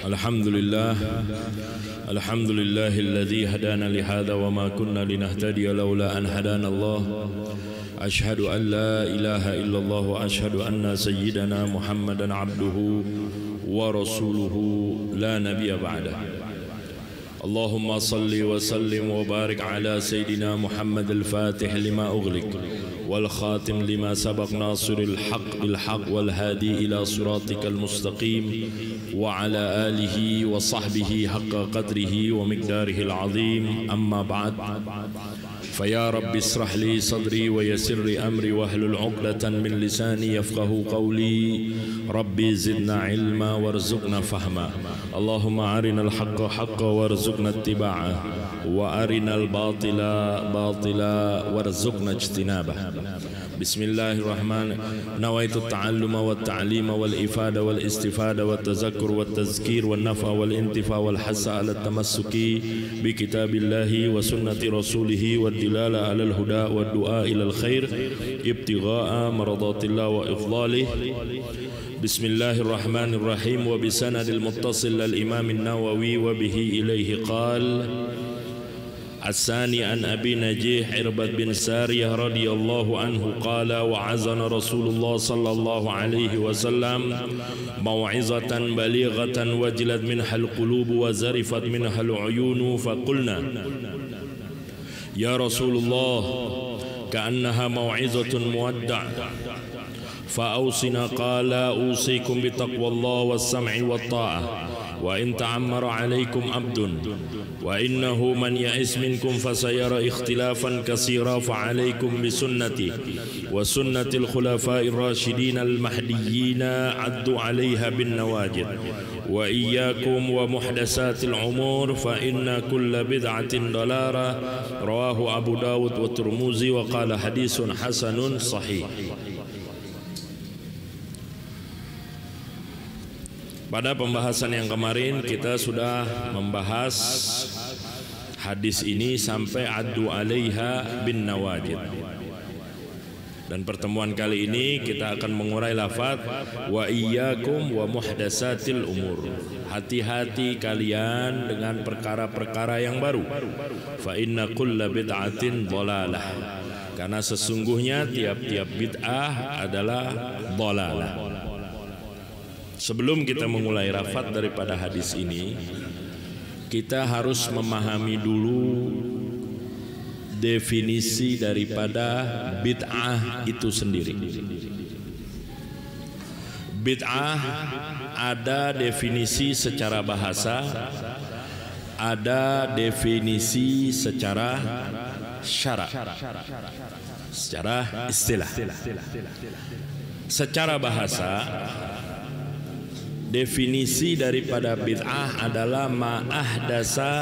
Alhamdulillah alladzi hadana li hadza wa ma kunna linahtadiya laula an hadana Allah. Ashhadu an la ilaha illallah wa ashhadu anna sayyidana Muhammadan abduhu wa rasuluhu la nabiyya ba'dah. Allahumma salli wa sallim wa barik ala sayyidina Muhammad al-Fatih lima ughliq wal khatim lima sabaq nasiril haqq bil haqq wal hadi ila siratikal mustaqim wa ala alihi wa sahbihi haqqa qadrihi wa miqdarihi al-azim. Amma ba'd. فيا رب اشرح لي صدري ويسر لي أمري واحلل عقدة من لساني يفقهوا قولي ربي زدنا علما وارزقنا فهما اللهم أرنا الحق حقا وارزقنا اتباعه وأرنا الباطل باطلا وارزقنا اجتنابه. بسم الله الرحمن نويت التعلم والتعليم والإفادة والاستفادة والتذكر والتذكير والنفع والانتفاع والحث على التمسك بكتاب الله وسنة رسوله والدلالة على الهدى والدعاء إلى الخير ابتغاء مرضات الله وإفضاله. بسم الله الرحمن الرحيم. وبسند المتصل للإمام النووي وبه إليه قال: الثاني عن أبي نجيح عربة بن سارية رضي الله عنه قال: وعظنا رسول الله صلى الله عليه وسلم موعظة بليغة وجلت منها القلوب وزرفت منها العيون فقلنا: يا رسول الله كأنها موعظة مودع فأوصنا. قال: أوصيكم بتقوى الله والسمع والطاعة وإن تعمر عليكم عبد وإنه من يئس منكم فسيرى اختلافا كثيرا فعليكم بسنتي وسنة الخلفاء الراشدين المهديين عضوا عليها بالنواجذ وإياكم ومحدثات الأمور فإن كل بدعة ضلالة. رواه أبو داود والترمذي وقال حديث حسن صحيح. Pada pembahasan yang kemarin kita sudah membahas hadis ini sampai addu alaiha bin nawajid. Dan pertemuan kali ini kita akan mengurai lafaz wa iyyakum wa muhdatsatil umur. Hati-hati kalian dengan perkara-perkara yang baru. Fa inna kulla bid'atin dhalalah. Karena sesungguhnya tiap-tiap bid'ah adalah dhalalah. Sebelum kita memulai rafat daripada hadis ini, kita harus memahami dulu definisi daripada bid'ah itu sendiri. Bid'ah ada definisi secara bahasa, ada definisi secara syara, secara istilah. Secara bahasa, definisi daripada bid'ah adalah ma'ahdasa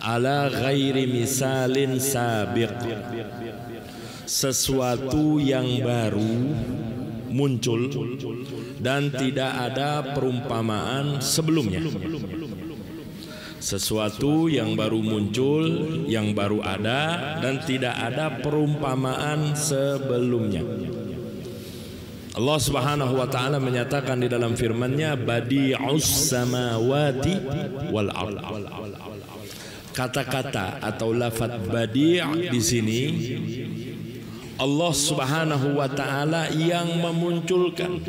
ala ghairi misalin sabiq, sesuatu yang baru muncul dan tidak ada perumpamaan sebelumnya. Sesuatu yang baru muncul, yang baru ada dan tidak ada perumpamaan sebelumnya. Allah Subhanahu wa taala menyatakan di dalam firman-Nya badi'us samawati wal ard. Kata-kata atau lafaz badi' di sini Allah Subhanahu wa taala yang memunculkan,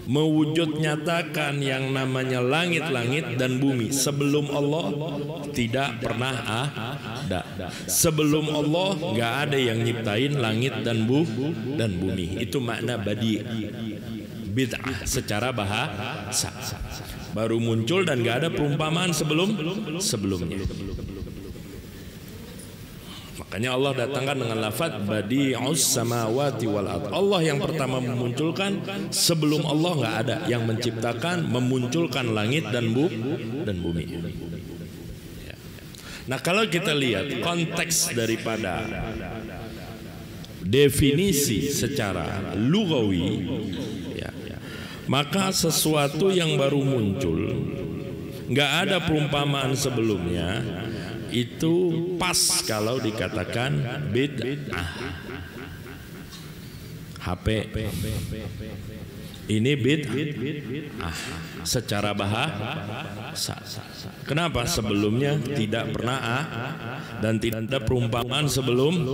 mewujud nyatakan yang namanya langit-langit dan bumi. Sebelum Allah tidak pernah ada. Sebelum Allah nggak ada yang nyiptain langit dan bumi. Itu makna badi'. Bid'ah secara bahasa baru muncul dan nggak ada perumpamaan sebelumnya. Makanya Allah datangkan dengan lafaz badi'us samawati wal ard. Allah yang pertama memunculkan, sebelum Allah nggak ada yang menciptakan, memunculkan langit dan bumi. Nah, kalau kita lihat konteks daripada definisi secara lugawi, ya, maka sesuatu yang baru muncul, nggak ada perumpamaan sebelumnya, itu pas kalau dikatakan bid'ah. HP Ini bid'ah secara bahasa. Kenapa? Sebelumnya tidak pernah dan tidak ada perumpamaan sebelum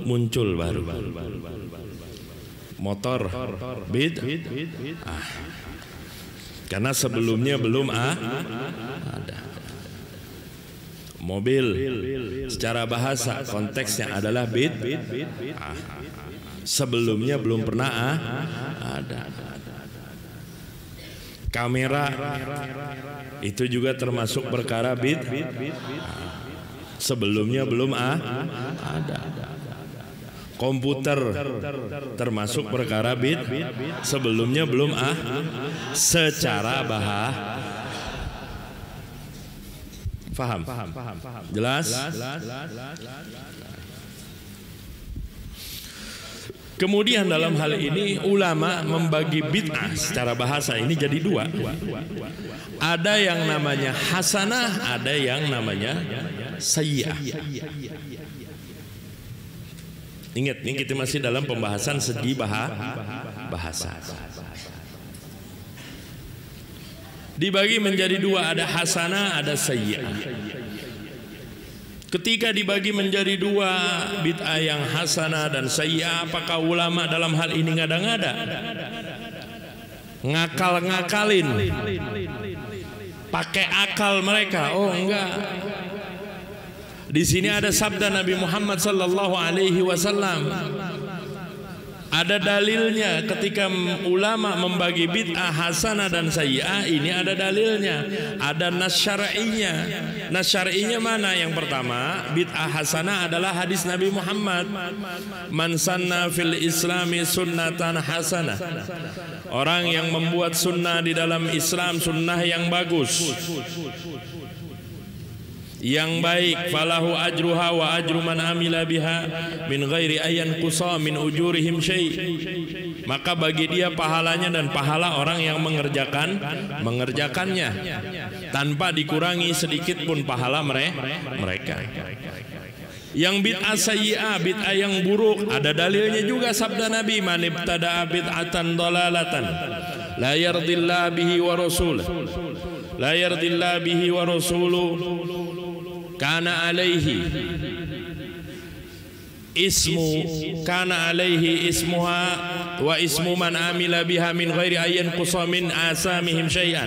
muncul baru. Motor bid'ah karena sebelumnya belum ada. Mobil secara bahasa konteksnya adalah bid'ah. Sebelumnya belum pernah ada. Kamera itu juga termasuk perkara bid'ah. Sebelumnya belum ada. Komputer termasuk perkara bid'ah. Sebelumnya belum secara bahasa. Faham? Jelas? Kemudian dalam hal ini ulama membagi bid'ah secara bahasa ini jadi dua. Ada yang namanya hasanah, ada yang namanya sayyi'ah. Ingat, ini kita masih dalam pembahasan segi bahasa. Dibagi menjadi dua, ada hasanah, ada sayyi'ah. Ketika dibagi menjadi dua, bid'ah yang hasanah dan sayyi'ah, apakah ulama dalam hal ini ngada-ngada? Ngakal-ngakalin? Pakai akal mereka? Oh enggak. Di sini ada sabda Nabi Muhammad sallallahu alaihi wasallam. Ada dalilnya ketika ulama membagi bid'ah hasanah dan sayyi'ah, ini ada dalilnya. Ada nas syar'inya. Nas syar'inya mana? Yang pertama, bid'ah hasanah adalah hadis Nabi Muhammad. Man sanna fil islami sunnatan hasanah. Orang yang membuat sunnah di dalam Islam, sunnah yang bagus, yang baik, falahu ajruha wa ajru man amila biha min ghairi ayyan qusa min ujurihim syai', maka bagi dia pahalanya dan pahala orang yang mengerjakannya tanpa dikurangi sedikit pun pahala mereka. Yang bid'ah sayyi'ah, bid'ah yang buruk, ada dalilnya juga sabda Nabi, man ibtada'a bid'atan dalalatan la yardillahu bihi wa rasuluh, la yardillahu bihi wa rasuluh, kana alaihi ismuha wa ismu man amila biha min ghairi ayyan qusa min asamihim syai'an.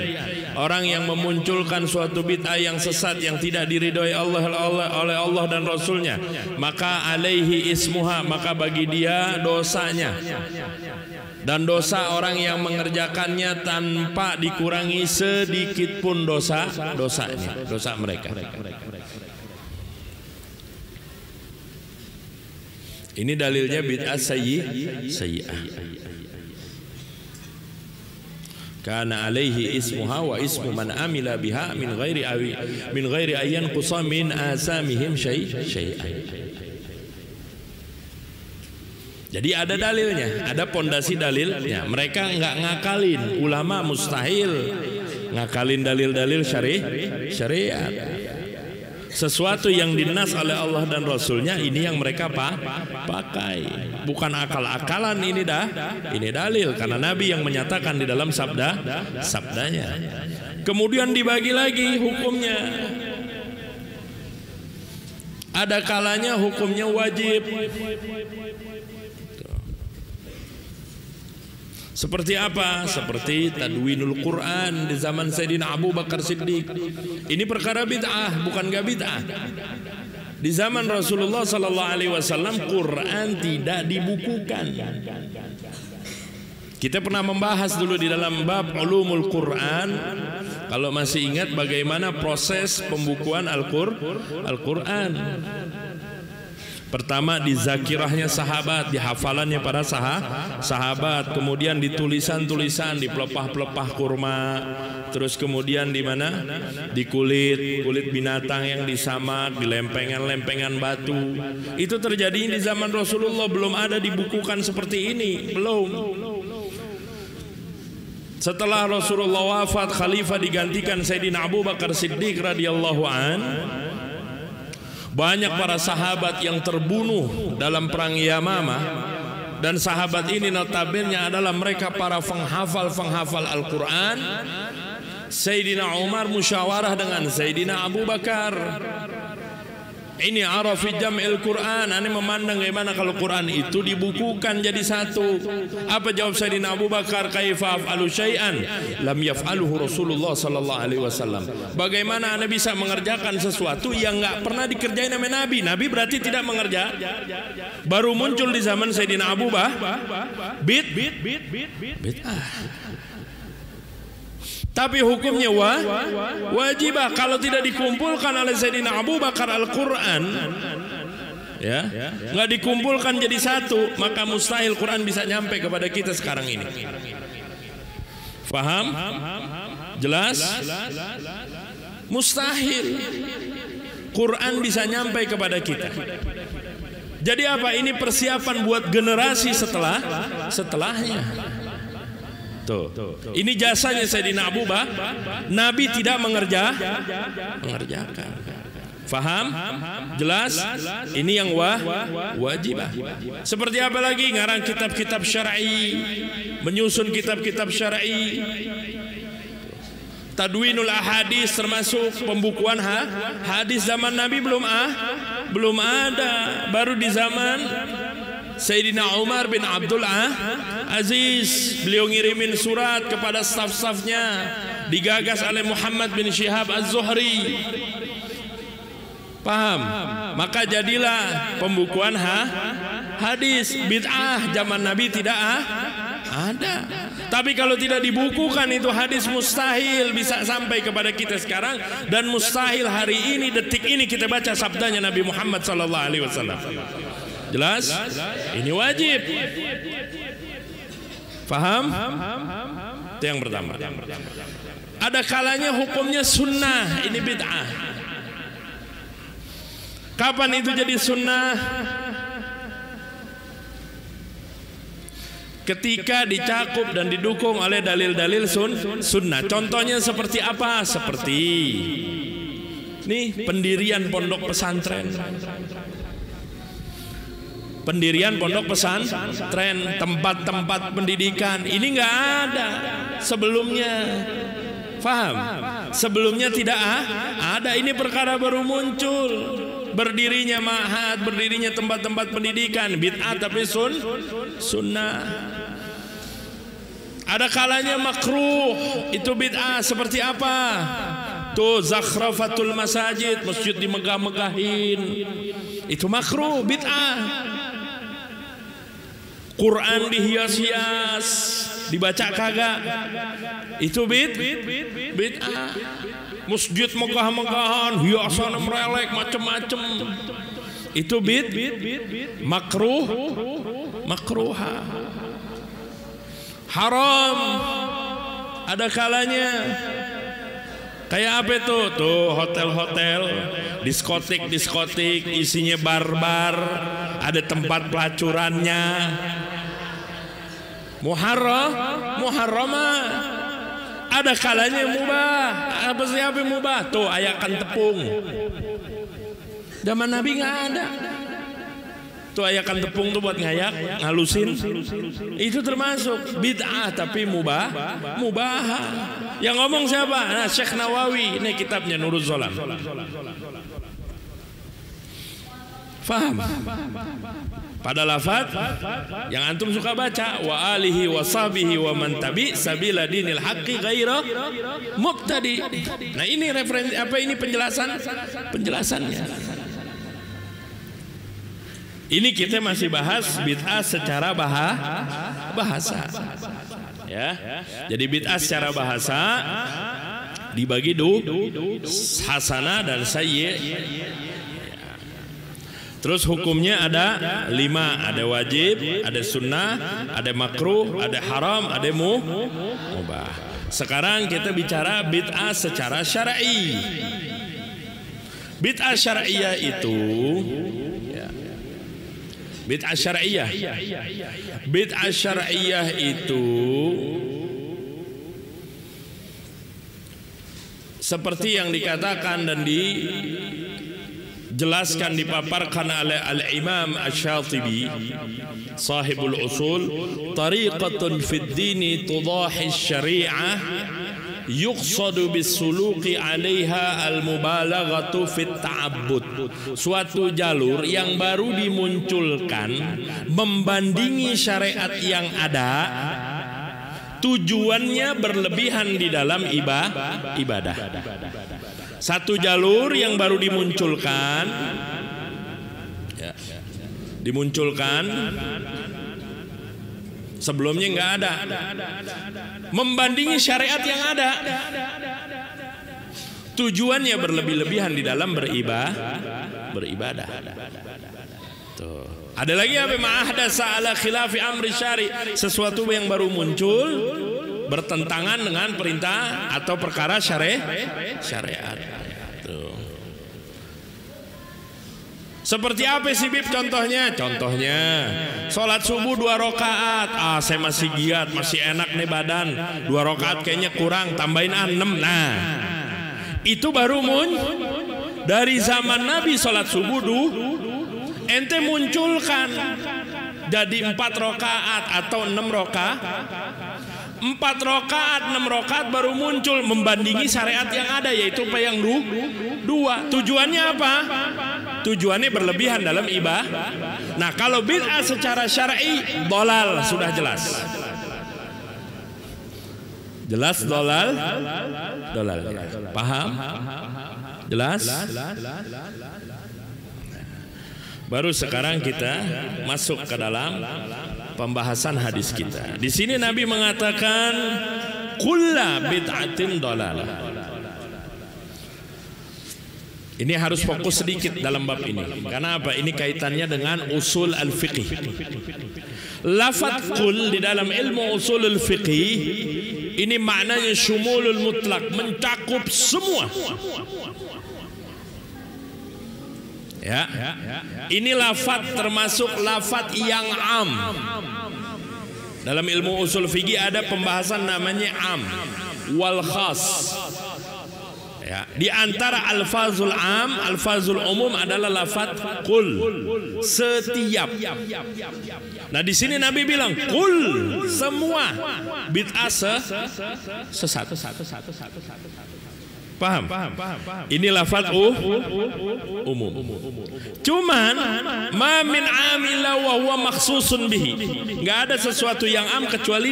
Orang yang memunculkan suatu bid'ah yang sesat yang tidak diridhoi oleh Allah dan Rasulnya, maka alaihi ismuha, maka bagi dia dosanya dan dosa orang yang mengerjakannya tanpa dikurangi sedikit pun dosa mereka. Ini dalilnya bid'ah sayyi'ah. Kana alaihi ismuha wa ismu man amila biha min ghairi ayyan qusa min asamihim syai'an. Jadi ada dalilnya, ada pondasi dalilnya. Mereka enggak ngakalin, ulama mustahil ngakalin dalil-dalil syariat. Sesuatu yang dinas oleh Allah dan Rasulnya, ini yang mereka pakai. Bukan akal-akalan, ini dalil. Karena Nabi yang menyatakan di dalam sabdanya. Kemudian dibagi lagi hukumnya. Ada kalanya hukumnya wajib. Seperti apa? Seperti tadwinul Quran di zaman Sayyidina Abu Bakar Siddiq. Ini perkara bid'ah, bukan gak bid'ah. Di zaman Rasulullah sallallahu alaihi wasallam Quran tidak dibukukan. Kita pernah membahas dulu di dalam bab ulumul Quran. Kalau masih ingat bagaimana proses pembukuan Al-Quran. Pertama di zakirahnya sahabat, di hafalannya para sahabat, kemudian di tulisan-tulisan, di pelepah-pelepah kurma, terus kemudian di mana? Di kulit binatang yang disamak, di lempengan-lempengan batu. Itu terjadi di zaman Rasulullah, belum ada dibukukan seperti ini, belum. Setelah Rasulullah wafat, khalifah digantikan Sayyidina Abu Bakar Siddiq radhiyallahu an. Banyak para sahabat yang terbunuh dalam perang Yamamah Dan sahabat ini notabene adalah mereka para penghafal Al-Quran. Sayyidina Umar musyawarah dengan Sayyidina Abu Bakar. Ini arafi jam'il Quran, ini memandang bagaimana kalau Quran itu dibukukan jadi satu. Apa jawab Sayyidina Abu Bakar? Kaifa af'alu syai'an lam yaf'aluhu Rasulullah sallallahu alaihi wasallam. Bagaimana Anda bisa mengerjakan sesuatu yang enggak pernah dikerjain sama Nabi? Nabi berarti tidak mengerjakan. Baru muncul di zaman Sayyidina Abu Bakar bid'ah. Tapi hukumnya wajibah. Kalau tidak dikumpulkan oleh Sayyidina Abu Bakar Al-Quran, ya, nggak dikumpulkan jadi satu, maka mustahil Quran bisa nyampe kepada kita sekarang ini. Faham? Jelas? Mustahil Quran bisa nyampe kepada kita. Jadi apa? Ini persiapan buat generasi setelahnya. Tuh. Ini jasanya Sayyidina Abu Bakar. Nabi tidak mengerjakan. Faham? Jelas? Ini yang wajibah. Seperti apa lagi? Ngarang kitab-kitab syar'i, menyusun kitab-kitab syar'i. Tadwinul ahadis termasuk pembukuan hadis. Zaman Nabi belum ada. Baru di zaman Sayyidina Umar bin Abdul Aziz, beliau ngirimin surat kepada staf-stafnya, digagas oleh Muhammad bin Syihab Az-Zuhri. Paham? Maka jadilah pembukuan hadis. Bid'ah zaman Nabi tidak ada. Tapi kalau tidak dibukukan itu hadis mustahil bisa sampai kepada kita sekarang, dan mustahil hari ini detik ini kita baca sabdanya Nabi Muhammad sallallahu alaihi wasallam. Jelas? Ini wajib. Faham? Itu yang pertama. Ada kalanya hukumnya sunnah, ini bid'ah. Kapan itu jadi sunnah? Ketika dicakup dan didukung oleh dalil-dalil sunnah. Contohnya seperti apa? Seperti nih, pendirian pondok pesantren. Pendirian pondok pesantren, tempat-tempat pendidikan, ini nggak ada sebelumnya. Faham? Sebelumnya tidak ada. Ini perkara baru muncul. Berdirinya ma'had, berdirinya tempat-tempat pendidikan, bid'ah tapi sunnah. Ada kalanya makruh, itu bid'ah. Seperti apa? Tuh zakhrafatul masajid, masjid dimegah-megahin, itu makruh, bid'ah. Quran dihias-hias, dibaca kagak, itu bid'ah. Masjid megah-megahan, hiasan merelek macem-macem, itu makruha. Haram. Ada kalanya kayak apa itu? Tuh hotel-hotel, diskotik isinya bar, ada tempat pelacurannya. Muharramah. Ada kalanya mubah. Apa siapa mubah? Tuh ayakan tepung. Zaman Nabi nggak ada. Tuh ayakan tepung tuh buat ngayak, ngalusin. Itu termasuk bid'ah tapi mubah. Yang ngomong siapa? Nah, Syekh Nawawi. Ini kitabnya Nurul Zolam. Faham? Pada lafaz yang antum suka baca, wa alihi wa sahbihi wa man tabi sabila dinil haqqi ghaira mubtadi. Nah, ini referensi apa, ini penjelasannya. Ini kita masih bahas bid'ah secara bahasa. Ya. Jadi bid'ah secara bahasa dibagi hasanah dan sayyi'. Terus hukumnya ada 5, ada wajib, ada sunnah, ada makruh, ada haram, ada mubah. Sekarang kita bicara bid'ah secara syar'i. Bid'ah syar'iyah itu bid'ah syar'iyah itu seperti yang dikatakan dan jelaskan dipaparkan oleh Al-Imam Asy-Syatibi sahibul usul, tariqatun fid dini tudahi syari'ah yuqsadu bisuluqi 'alaiha al-mubalaghatu fit ta'abbud. Suatu jalur yang baru dimunculkan membandingi syariat yang ada, tujuannya berlebihan di dalam ibadah. Satu jalur yang baru dimunculkan, sebelumnya nggak ada, membandingi syariat yang ada, tujuannya berlebih-lebihan di dalam beribadah. Tuh. Ada lagi apa? Ma'ahdasa ala khilafi amri syari, sesuatu yang baru muncul bertentangan dengan perintah atau perkara syariat. Tuh. Seperti apa sih Bib contohnya? Contohnya sholat subuh 2 rakaat. Saya masih giat, masih enak nih badan. 2 rakaat kayaknya kurang, tambahin 6. Nah, itu baru dari zaman Nabi sholat subuh ente munculkan jadi 4 rakaat atau 6 rakaat. 4 rakaat, 6 rakaat baru muncul membandingi syariat yang ada, yaitu apa yang 2. Tujuannya apa? Tujuannya berlebihan dalam ibadah. Nah, kalau bid'ah secara syar'i dolal sudah jelas. Jelas dolal. Paham? Jelas? Baru sekarang kita masuk ke dalam pembahasan hadis kita. Di sini Nabi mengatakan kullu bid'atin dalalah. Ini harus fokus sedikit dalam bab ini. Karena apa? Ini kaitannya dengan usul al-fiqih. Lafaz kul di dalam ilmu usul al-fiqih ini maknanya syumulul mutlak, mencakup semua. Ya. Ini lafaz termasuk lafaz yang am. Dalam ilmu usul fikih ada pembahasan namanya am wal khas. Ya, di antara alfazul am, alfazul umum adalah lafaz qul, setiap. Nah, di sini Nabi bilang qul, semua bid'ah sesat. Paham? Ini lafaz umum. Cuman ma min amila wa huwa makhsusun bihi. Enggak ada sesuatu yang am kecuali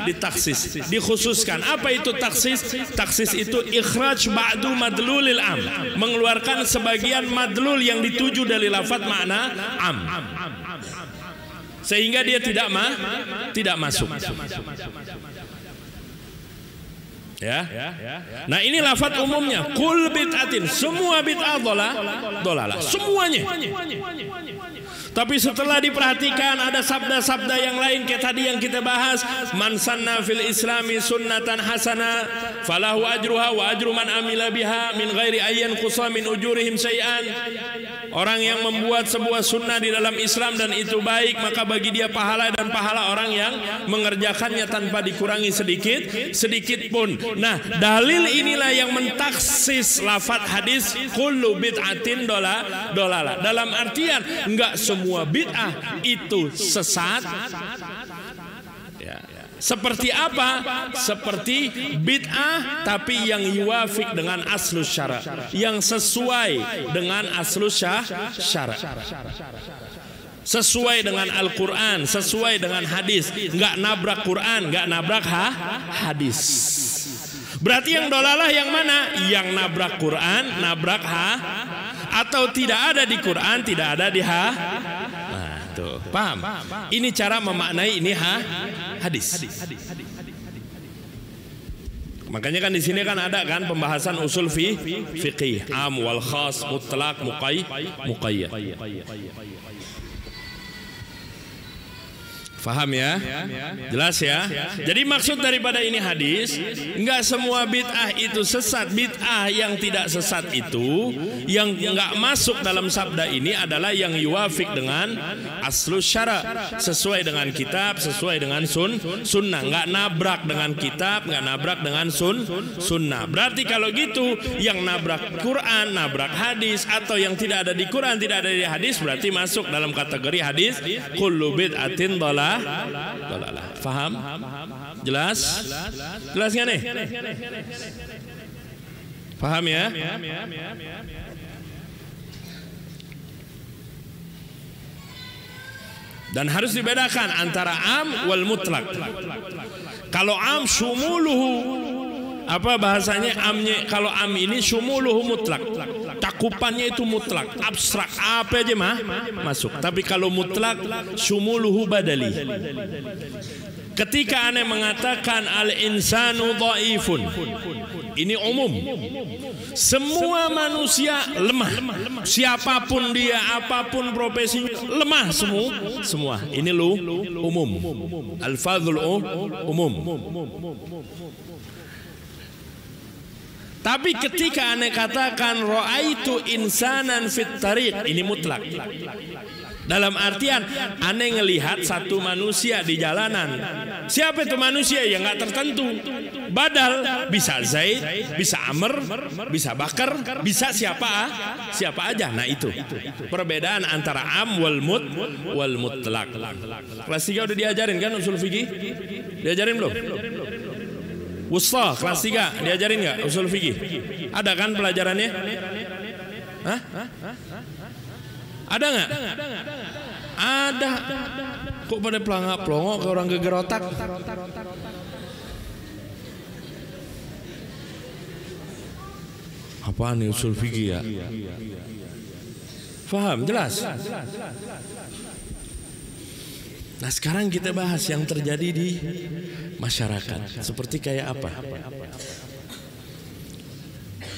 ditaksis, dikhususkan. Apa itu taksis? Taksis itu ikhraj ba'du madlulil am, mengeluarkan sebagian madlul yang dituju dari lafaz makna am, sehingga dia tidak masuk. Ya. Nah, ini lafaz umumnya kul bid'atin, semua bid'ah dolalah, semuanya. Tapi setelah diperhatikan ada sabda-sabda yang lain kayak tadi yang kita bahas, man sanna fil islami sunnatan hasana falahu ajruha wa ajru man amila biha min ghairi ayyan qusa min ujurihim syai'an. Orang yang membuat sebuah sunnah di dalam Islam dan itu baik, maka bagi dia pahala dan pahala orang yang mengerjakannya tanpa dikurangi sedikit pun. Nah, dalil inilah yang mentaksis lafaz hadis kullu bid'atin dolalah. Dalam artian enggak semua bid'ah itu sesat. Ya. Seperti apa? Seperti bid'ah tapi yang yuwafiq dengan aslus syara', yang sesuai dengan aslus syara'. Sesuai dengan Al-Quran, sesuai dengan hadis, enggak nabrak Quran, enggak nabrak hadis. Berarti yang dolalah yang mana? Yang nabrak Quran, nabrak atau tidak ada di Quran, tidak ada di Nah, tuh, paham? Ini cara memaknai ini hadis. Makanya kan di sini kan ada kan pembahasan usul fiqih, am wal khas, mutlak, muqayyad. Faham ya? Jelas ya? Jadi maksud daripada ini hadis, enggak semua bid'ah itu sesat. Bid'ah yang tidak sesat itu, yang enggak masuk dalam sabda ini adalah yang yuwafik dengan aslus syara, sesuai dengan kitab, sesuai dengan sunnah. Enggak nabrak dengan kitab, enggak nabrak dengan sunnah. Berarti kalau gitu, yang nabrak Quran, nabrak hadis, atau yang tidak ada di Quran, tidak ada di hadis, berarti masuk dalam kategori hadis kullu bid'atin dhalalah. Faham? Jelas? Jelas nggak nih? Paham ya? Dan harus dibedakan antara am wal mutlak. Kalau am syumuluhu, apa bahasanya amnya? Kalau am ini syumuluhu mutlak, cakupannya itu mutlak, abstrak, apa aja masuk. Tapi kalau mutlak syumuluhu badali. Ketika Anda mengatakan al-insanu dhaifun, ini umum. Semua manusia lemah. Siapapun dia, apapun profesinya, lemah semua. Ini umum. Al-fadhul umum. Tapi ketika Anda katakan ra'aitu insanan fit tariq, ini mutlak. Dalam artian Anda ngelihat satu manusia di jalanan. Siapa itu manusia? Ya nggak tertentu. Badal, bisa Zaid, bisa Amr, bisa Bakar, bisa siapa aja. Nah itu perbedaan antara am wal mutlak. Kelas 3 udah diajarin kan usul fikih? Diajarin belum? Wusta kelas 3 diajarin nggak usul fikih? Ada kan pelajarannya? Hah? Ada nggak? Ada. Kok pada pelangak-pelongok ke orang geger otak? Apaan nih usul fikih ya? Faham? Jelas? Nah sekarang kita bahas yang terjadi di masyarakat. Seperti kayak apa?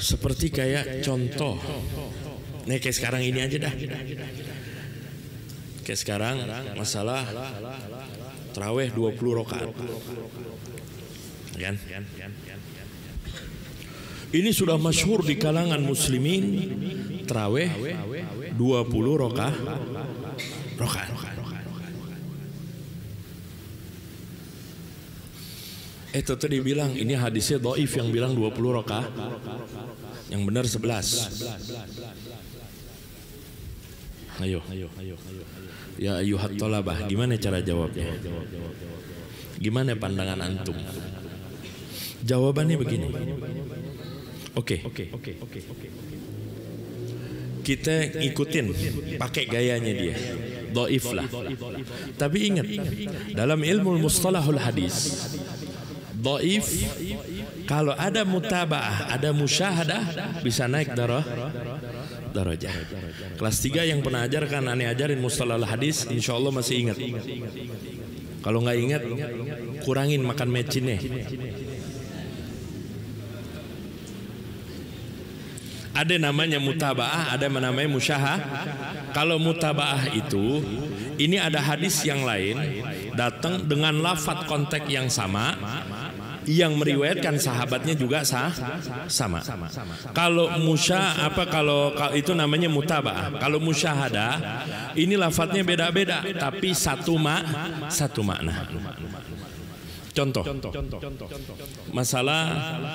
Seperti kayak contoh. Nih kayak sekarang ini aja dah. Kayak sekarang masalah tarawih 20 rakaat. Kan? Ini sudah masyhur di kalangan muslimin, tarawih 20 rakaat. Itu tadi bilang ini hadisnya dhaif yang bilang 20 rakaat. Yang benar 11. Ayo. Ya ayyuhat thalabah, gimana cara jawabnya? Gimana pandangan antum? Jawabannya begini. Oke. Kita ikutin pakai gayanya dia. Dhaif lah. Tapi ingat, dalam ilmu mustalahul hadis, dhaif kalau ada mutabaah, ada musyahadah, bisa naik darajah. Kelas 3 yang pernah ajarkan aneh ajarin mustalahul hadis, insyaallah masih ingat. Kalau nggak ingat, kurangin makan mecinnya. Ada namanya mutabaah, ada namanya musyahadah. Kalau mutabaah itu, ini ada hadis yang lain datang dengan lafadz konteks yang sama, yang meriwayatkan sahabatnya juga sama. Kalau kalau itu namanya mutabaah. Kalau musyahadah, ini lafadznya beda-beda, tapi satu makna. Contoh, masalah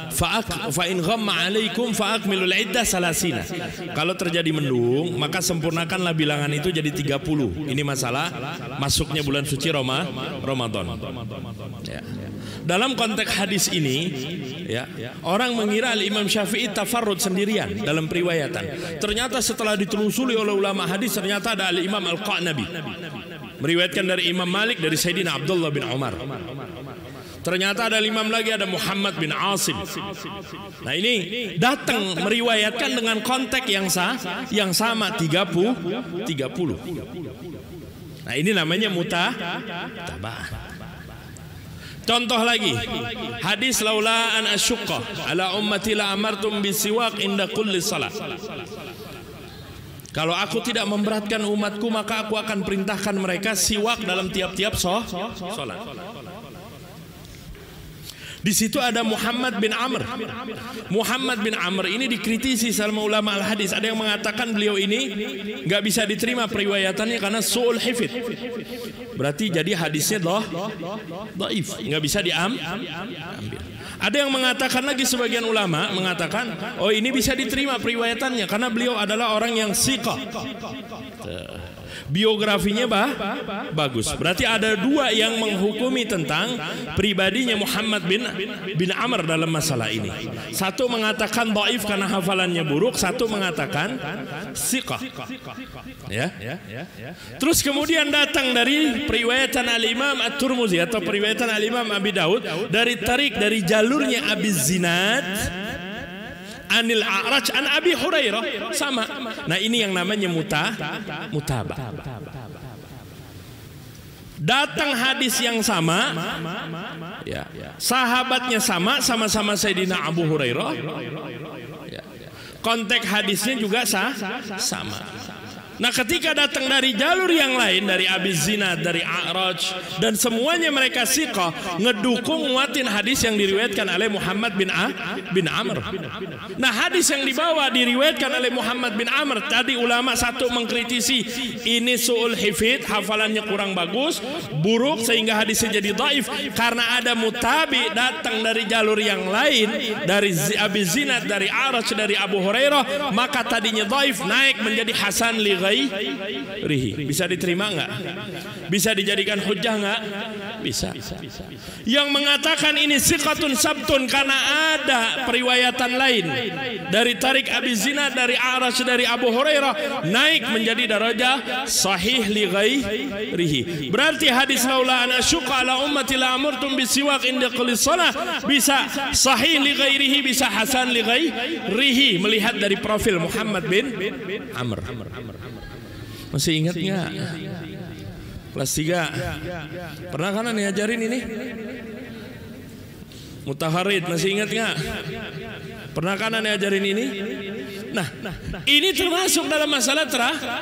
fa in ghamma alaikum fa akmilul iddah salasina. Kalau terjadi mendung, maka sempurnakanlah bilangan itu jadi 30. Ini masalah masuknya bulan suci Ramadan. Ya. Dalam konteks hadis ini, ya, orang mengira Imam Syafi'i tafarrud sendirian dalam periwayatan. Ternyata setelah ditelusuri oleh ulama hadis, ternyata ada Imam Al-Qanabi meriwayatkan dari Imam Malik, dari Sayyidina Abdullah bin Umar. Ternyata ada imam lagi, ada Muhammad bin Asim. Nah ini datang meriwayatkan dengan konteks yang sama 30. Nah ini namanya mutabaah. Contoh lagi, hadis laula an asyqa ala ummati la amartum bisiwak inda kulli salat. Kalau aku tidak memberatkan umatku, maka aku akan perintahkan mereka siwak dalam tiap-tiap sholat. Di situ ada Muhammad bin Amr. Muhammad bin Amr ini dikritisi sama ulama al-hadis. Ada yang mengatakan beliau ini nggak bisa diterima periwayatannya karena su'ul hifdz. Berarti jadi hadisnya dhaif, nggak bisa diambil. Ada yang mengatakan lagi, sebagian ulama mengatakan, oh ini bisa diterima periwayatannya karena beliau adalah orang yang siqah. Biografinya bagus. Berarti ada dua yang menghukumi tentang pribadinya Muhammad bin Amr dalam masalah ini. Satu mengatakan dhaif karena hafalannya buruk, satu mengatakan siqah. Ya. Terus kemudian datang dari periwayatan Al-Imam At-Tirmidzi atau periwayatan Al-Imam Abi Daud dari jalurnya Abi Zinad Anil A'raj an Abi Hurairah, sama. Nah ini yang namanya mutabah. Datang hadis yang sama, ya, sahabatnya sama-sama Sayyidina Abu Hurairah, ya. Konteks hadisnya juga sama. Nah ketika datang dari jalur yang lain, dari Abi Zinad, dari A'raj, dan semuanya mereka siqah, ngedukung nguatin hadis yang diriwayatkan oleh Muhammad bin Amr. Nah hadis yang dibawa diriwayatkan oleh Muhammad bin Amr, tadi ulama satu mengkritisi ini su'ul hifdz, hafalannya kurang bagus, buruk sehingga hadisnya jadi dhaif. Karena ada mutabi datang dari jalur yang lain, dari Abi Zinad, dari A'raj, dari Abu Hurairah, maka tadinya dhaif naik menjadi hasan li ghairihi. Bisa diterima nggak? Bisa dijadikan hujjah nggak? Bisa. Yang mengatakan ini siqatun sabtun karena ada periwayatan lain dari tarik Abi Zinad, dari A'raj, dari Abu Hurairah, naik menjadi darajah sahih li ghairihi. Berarti hadis laula an asyqa ala ummati la amurtum bisiwak inda kulli shalah bisa sahih li ghairihi, bisa hasan li ghairihi, melihat dari profil Muhammad bin Amr. Masih ingat nggak? Kelas 3 pernah kan diajarin ini mutaharid, masih ingat nggak? Pernah kan diajarin ini? Nah, ini termasuk dalam masalah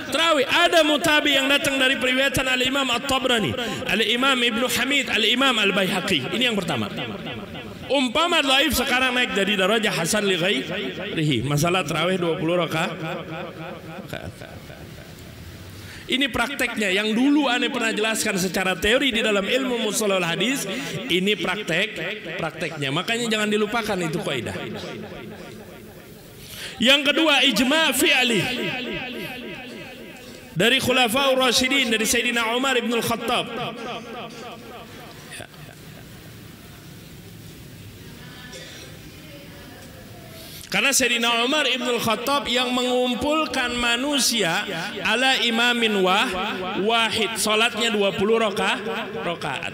terawih. Ada mutabi yang datang dari periwayatan Al-Imam At-Tabrani, Al-Imam Ibnu Hamid, Al-Imam Al-Baihaqi. Ini yang pertama. Umpama dhaif sekarang naik dari darajah hasan li ghairihi. Masalah terawih 20 rakaat. Ini prakteknya yang dulu aneh pernah jelaskan secara teori di dalam ilmu mustalahul hadis. Ini prakteknya. Makanya jangan dilupakan itu kaidah. Yang kedua, ijma' fi'li dari Khulafaur Rasyidin, dari Sayyidina Umar ibn al-Khattab. Karena Sayyidina Umar ibn al-Khattab yang mengumpulkan manusia ala imamin wahid, salatnya 20 rakaat.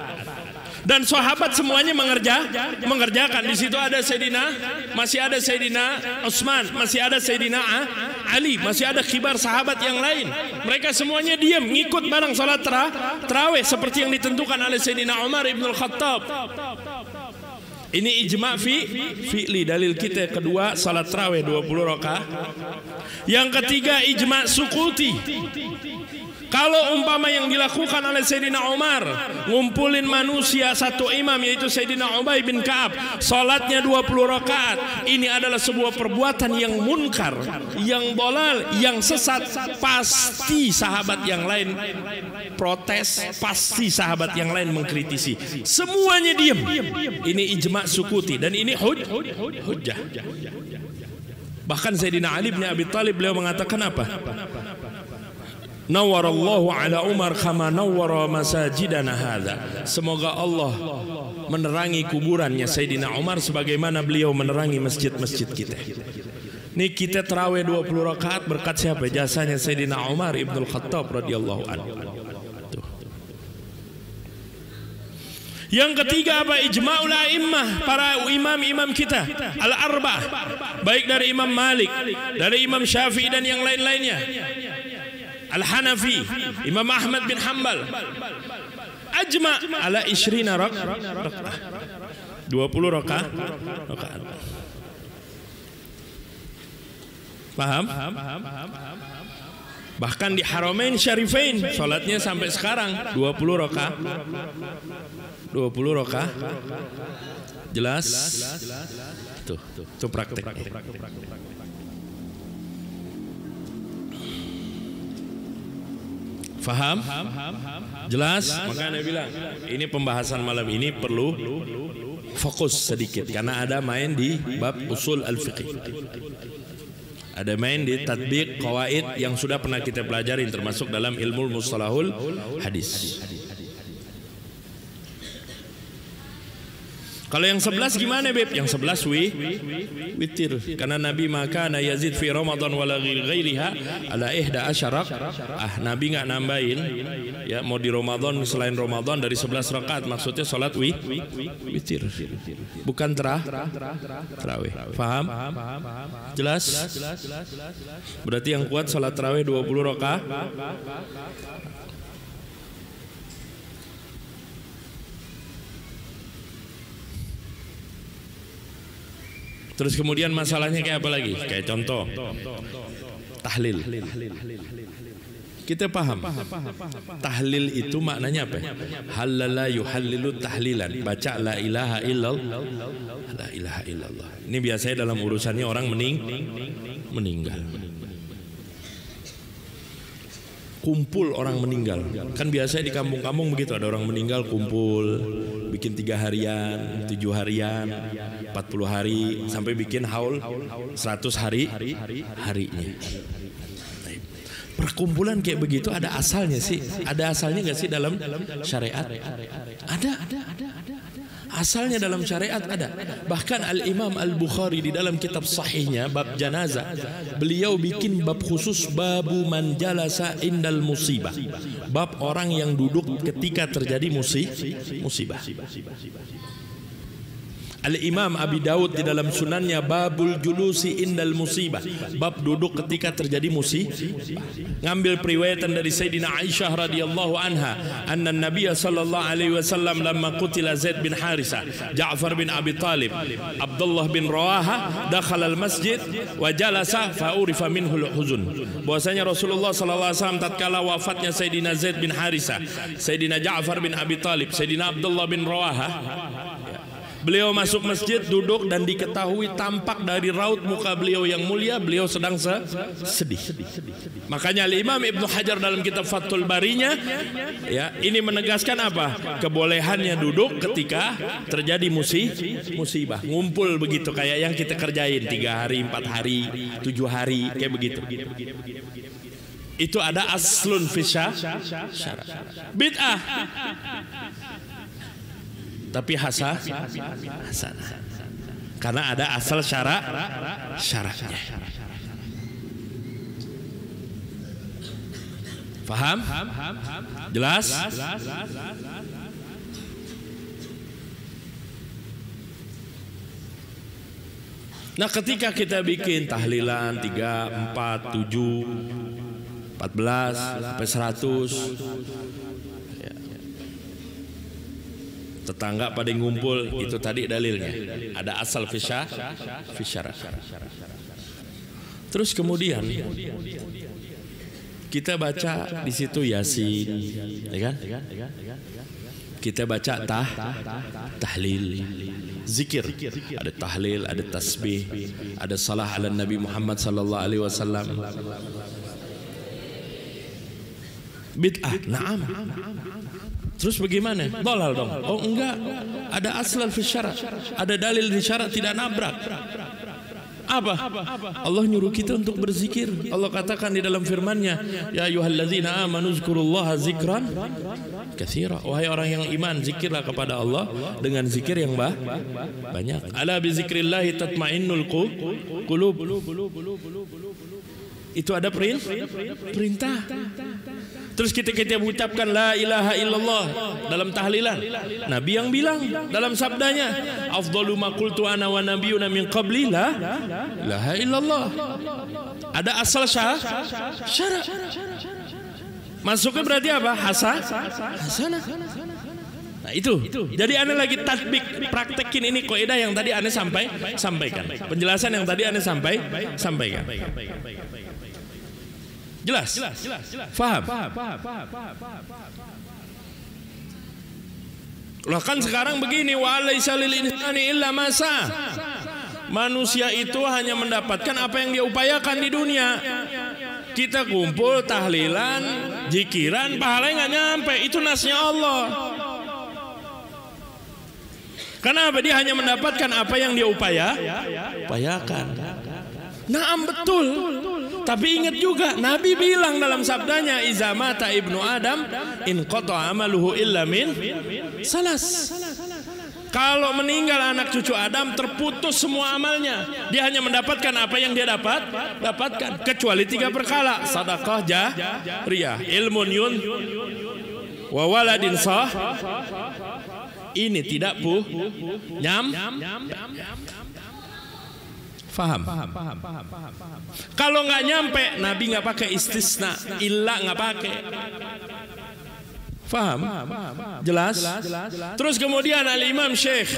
Dan sahabat semuanya mengerjakan. Di situ ada masih ada Sayyidina Utsman, masih ada Sayyidina Ali, masih ada kibar sahabat yang lain. Mereka semuanya diam, ngikut bareng salat tarawih seperti yang ditentukan oleh Sayyidina Umar ibn al-Khattab. Ini ijma' fi'li, dalil kita. Kedua, salat tarawih 20 rakaat. Yang ketiga, ijma' sukuti. Kalau umpama yang dilakukan oleh Sayyidina Umar, ngumpulin manusia satu imam, yaitu Sayyidina Ubay bin Ka'ab, salatnya 20 rakaat, ini adalah sebuah perbuatan yang munkar, yang dolal, yang sesat. Pasti sahabat yang lain protes, pasti sahabat yang lain mengkritisi. Semuanya diam. Ini ijma' sukuti dan ini hujjah. Bahkan Sayyidina Ali bin Abi Thalib beliau mengatakan apa? Nawwarallahu ala Umar kama nawwara masajidana hadza. Semoga Allah menerangi kuburannya Sayyidina Umar sebagaimana beliau menerangi masjid-masjid kita. Nih kita tarawih 20 rakaat berkat siapa? Jasanya Sayyidina Umar ibn al-Khattab radhiyallahu anhu. Yang ketiga apa? Ijma'ul a'immah, para imam-imam kita al-arba'ah, baik dari Imam Malik, dari Imam Syafi'i dan yang lain-lainnya, Al-Hanafi, Imam Ahmad bin Hanbal, ajma' ala 20 rakaat, 20 rakaat. Paham? Bahkan di Haramain Syarifain salatnya sampai sekarang 20 rakaat. 20 rakaat. Jelas? Tuh prakteknya. Faham? Jelas? Makanya bilang ini pembahasan malam ini perlu fokus sedikit karena ada main di bab usul al-fiqh. Ada main di tatbiq qawaid yang sudah pernah kita pelajari termasuk dalam ilmu mustalahul hadis. Kalau yang 11 gimana Beb? Yang 11 witir. Karena Nabi maka na yazid fi Ramadan wala ghairiha ala 11 Nabi enggak nambahin ya mau di Ramadan selain Ramadan dari 11 rakaat maksudnya salat witir. Bukan tarawih. Paham? Jelas? Berarti yang kuat salat tarawih 20 rakaat. Terus kemudian masalahnya kayak apa lagi? Kayak contoh tahlil. Kita paham. Tahlil itu maknanya apa? Halala yuhallilu tahlilan. Baca la ilaha illallah. La ilaha illallah. Ini biasanya dalam urusannya orang meninggal. Kumpul orang meninggal. Kan biasanya di kampung-kampung begitu, ada orang meninggal kumpul, bikin 3 harian, 7 harian, 40 hari, sampai bikin haul 100 harinya. Perkumpulan kayak begitu ada asalnya sih? Ada asalnya nggak sih dalam syariat? Ada. Asalnya dalam syariat ada. Bahkan Al-Imam Al-Bukhari di dalam kitab sahihnya bab janazah, beliau bikin bab khusus babu man jalasa indal musibah. Bab orang yang duduk ketika terjadi musibah. Al-Imam Abi Daud di dalam sunannya babul julusi indal musibah, bab duduk ketika terjadi musibah. Ngambil periwayatan dari Sayyidina Aisyah radhiyallahu anha, anna Nabiy sallallahu alaihi wasallam lamma qutila Zaid bin Harisa, Ja'far bin Abi Talib, Abdullah bin Rawaha dakhala al-masjid wa jalasa fa urifa minhu al-huzun. Bahwasanya Rasulullah sallallahu alaihi wasallam tatkala wafatnya Sayyidina Zaid bin Harisa, Sayyidina Ja'far bin Abi Talib, Sayyidina Abdullah bin Rawaha, beliau masuk masjid, duduk, dan diketahui tampak dari raut muka beliau yang mulia, beliau sedang sedih. Makanya Imam Ibnu Hajar dalam kitab Fathul Barinya ya, ini menegaskan apa? Kebolehannya duduk ketika terjadi musibah. Ngumpul begitu kayak yang kita kerjain 3 hari, 4 hari, 7 hari kayak begitu. Itu ada aslun fi syara'. Bid'ah. Tapi hasanah karena ada asal syaratnya. Faham? Jelas? Nah, ketika kita bikin tahlilan 3, 4, 7, 14 sampai 100, tetangga pada ngumpul, itu tadi dalilnya ada asal fisyara. Terus kemudian kita baca di situ Yasin, ya kan? Kita baca tahlil, zikir, ada tahlil, ada tasbih, ada salah ala Nabi Muhammad sallallahu alaihi wasallam. Bid'ah, na'am. Terus bagaimana? Dolal dong. Oh enggak, ada asal fi syara', ada dalil di syarat, tidak nabrak. Apa? Allah nyuruh kita untuk berzikir. Allah katakan di dalam firman-Nya, ya ayyuhalladzina amanu zkurullaha zikran katsira. Wahai orang yang iman, zikirlah kepada Allah dengan zikir yang banyak. Ala bi zikrillah tatmainnul qulub. Itu ada perintah. Terus kita ucapkan la ilaha illallah dalam tahlilan. Nabi yang bilang dalam sabdanya, afdalu ma qultu ana wa nabiyyuna min qabli la ilaha illallah. Ada asal syara'. Masuknya berarti apa? Hasanah. Nah itu. Jadi ane lagi tatbik, praktekin ini kaidah yang tadi ane sampaikan. Penjelasan yang tadi ane sampaikan. Jelas? Faham? Lah kan sekarang begini, wa laisa lil insani illa ma sa. Manusia itu hanya mendapatkan apa yang dia upayakan di dunia. Kita kumpul tahlilan, jikiran, pahalanya nggak nyampe. Itu nasnya Allah. Kenapa? Dia hanya mendapatkan apa yang dia upayakan. Naam, betul. Tapi ingat juga, Nabi bilang dalam sabdanya, iza mata ibnu Adam in qata amaluhu illa min salas. Kalau meninggal anak cucu Adam, terputus semua amalnya. Dia hanya mendapatkan apa yang dia dapatkan, kecuali 3 perkara: sedekah jariyah, ilmun yun wa waladin sah. Ini tidak Faham? Kalau nggak nyampe, Nabi nggak pakai istisna, illa nggak pakai. Faham? Jelas? Terus kemudian Al-Imam Syekh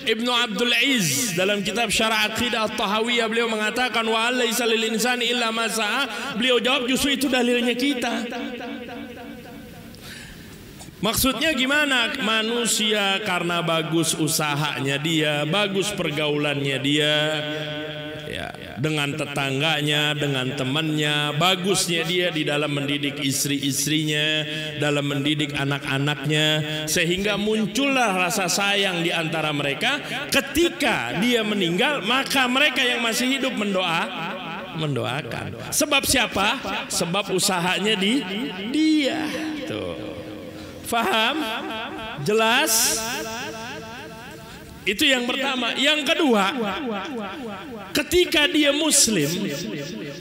Ibnu Abdul Aziz dalam kitab Syarah Aqidah At-Tahawiyah, beliau mengatakan wa laisa lil insani illa ma sa'a. Beliau jawab justru itu dalilnya kita. Maksudnya gimana? Manusia karena bagus usahanya dia, bagus pergaulannya dia, ya, dengan tetangganya, dengan temannya, bagusnya dia di dalam mendidik istri-istrinya, dalam mendidik anak-anaknya, sehingga muncullah rasa sayang di antara mereka. Ketika dia meninggal, maka mereka yang masih hidup mendoakan. Sebab siapa? Sebab usahanya dia. Tuh. Faham? Jelas? Itu yang pertama. Yang kedua, ketika dia muslim,